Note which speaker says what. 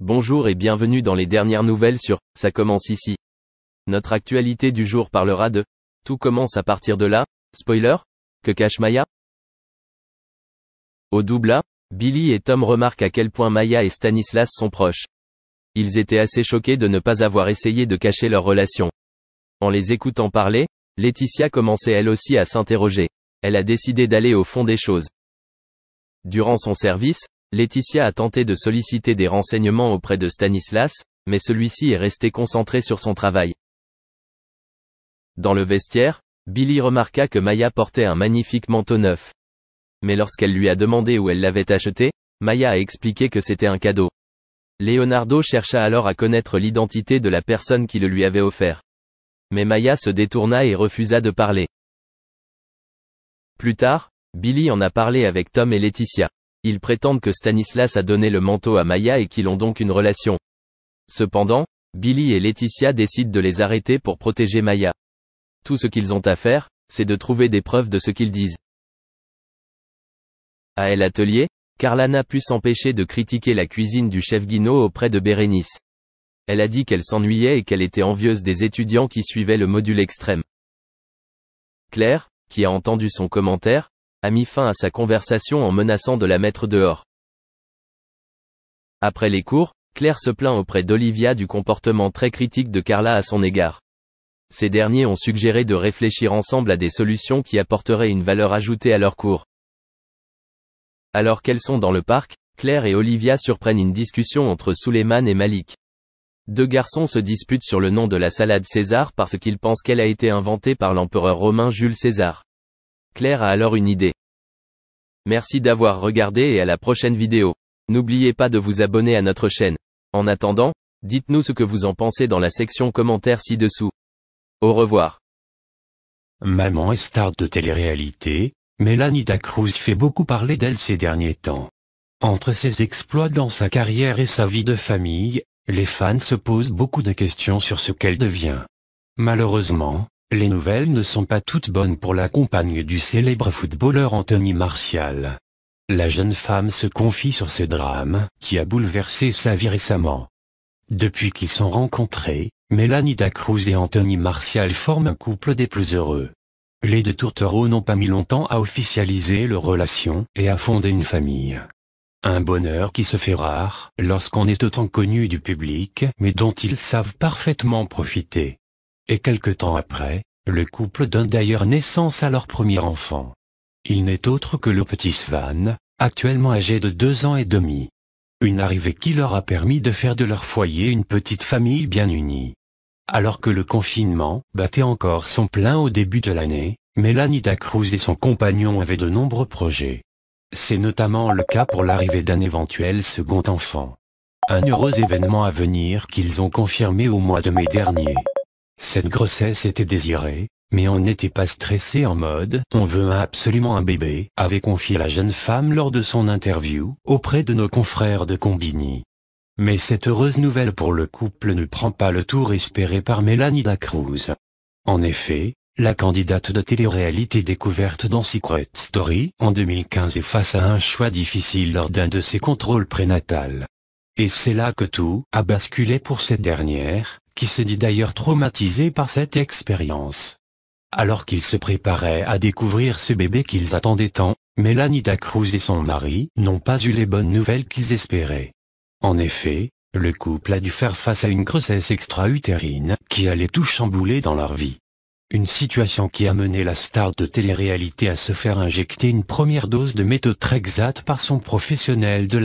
Speaker 1: Bonjour et bienvenue dans les dernières nouvelles sur « Ça commence ici ». Notre actualité du jour parlera de « Tout commence à partir de là », spoiler, que cache Maya? Au double A, Billy et Tom remarquent à quel point Maya et Stanislas sont proches. Ils étaient assez choqués de ne pas avoir essayé de cacher leur relation. En les écoutant parler, Laetitia commençait elle aussi à s'interroger. Elle a décidé d'aller au fond des choses. Durant son service, Laetitia a tenté de solliciter des renseignements auprès de Stanislas, mais celui-ci est resté concentré sur son travail. Dans le vestiaire, Billy remarqua que Maya portait un magnifique manteau neuf. Mais lorsqu'elle lui a demandé où elle l'avait acheté, Maya a expliqué que c'était un cadeau. Leonardo chercha alors à connaître l'identité de la personne qui le lui avait offert. Mais Maya se détourna et refusa de parler. Plus tard, Billy en a parlé avec Tom et Laetitia. Ils prétendent que Stanislas a donné le manteau à Maya et qu'ils ont donc une relation. Cependant, Billy et Laetitia décident de les arrêter pour protéger Maya. Tout ce qu'ils ont à faire, c'est de trouver des preuves de ce qu'ils disent. À l'atelier, Carla n'a pu s'empêcher de critiquer la cuisine du chef Guinaud auprès de Bérénice. Elle a dit qu'elle s'ennuyait et qu'elle était envieuse des étudiants qui suivaient le module extrême. Claire, qui a entendu son commentaire, a mis fin à sa conversation en menaçant de la mettre dehors. Après les cours, Claire se plaint auprès d'Olivia du comportement très critique de Carla à son égard. Ces derniers ont suggéré de réfléchir ensemble à des solutions qui apporteraient une valeur ajoutée à leur cours. Alors qu'elles sont dans le parc, Claire et Olivia surprennent une discussion entre Suleiman et Malik. Deux garçons se disputent sur le nom de la salade César parce qu'ils pensent qu'elle a été inventée par l'empereur romain Jules César. Claire a alors une idée. Merci d'avoir regardé et à la prochaine vidéo. N'oubliez pas de vous abonner à notre chaîne. En attendant, dites-nous ce que vous en pensez dans la section commentaires ci-dessous. Au revoir.
Speaker 2: Maman est star de télé-réalité, Mélanie Dacruz fait beaucoup parler d'elle ces derniers temps. Entre ses exploits dans sa carrière et sa vie de famille, les fans se posent beaucoup de questions sur ce qu'elle devient. Malheureusement, les nouvelles ne sont pas toutes bonnes pour la compagne du célèbre footballeur Anthony Martial. La jeune femme se confie sur ce drame qui a bouleversé sa vie récemment. Depuis qu'ils sont rencontrés, Mélanie Dacruz et Anthony Martial forment un couple des plus heureux. Les deux tourtereaux n'ont pas mis longtemps à officialiser leur relation et à fonder une famille. Un bonheur qui se fait rare lorsqu'on est autant connu du public mais dont ils savent parfaitement profiter. Et quelque temps après, le couple donne d'ailleurs naissance à leur premier enfant. Il n'est autre que le petit Svan, actuellement âgé de 2 ans et demi. Une arrivée qui leur a permis de faire de leur foyer une petite famille bien unie. Alors que le confinement battait encore son plein au début de l'année, Mélanie Dacruz et son compagnon avaient de nombreux projets. C'est notamment le cas pour l'arrivée d'un éventuel second enfant. Un heureux événement à venir qu'ils ont confirmé au mois de mai dernier. Cette grossesse était désirée, mais on n'était pas stressé en mode « on veut absolument un bébé », avait confié la jeune femme lors de son interview auprès de nos confrères de Combini. Mais cette heureuse nouvelle pour le couple ne prend pas le tour espéré par Mélanie Dacruz. En effet, la candidate de télé-réalité découverte dans Secret Story en 2015 est face à un choix difficile lors d'un de ses contrôles prénatals. Et c'est là que tout a basculé pour cette dernière, qui se dit d'ailleurs traumatisée par cette expérience. Alors qu'ils se préparaient à découvrir ce bébé qu'ils attendaient tant, Mélanie Dacruz et son mari n'ont pas eu les bonnes nouvelles qu'ils espéraient. En effet, le couple a dû faire face à une grossesse extra-utérine qui allait tout chambouler dans leur vie. Une situation qui a mené la star de télé-réalité à se faire injecter une première dose de méthode Trexat par son professionnel de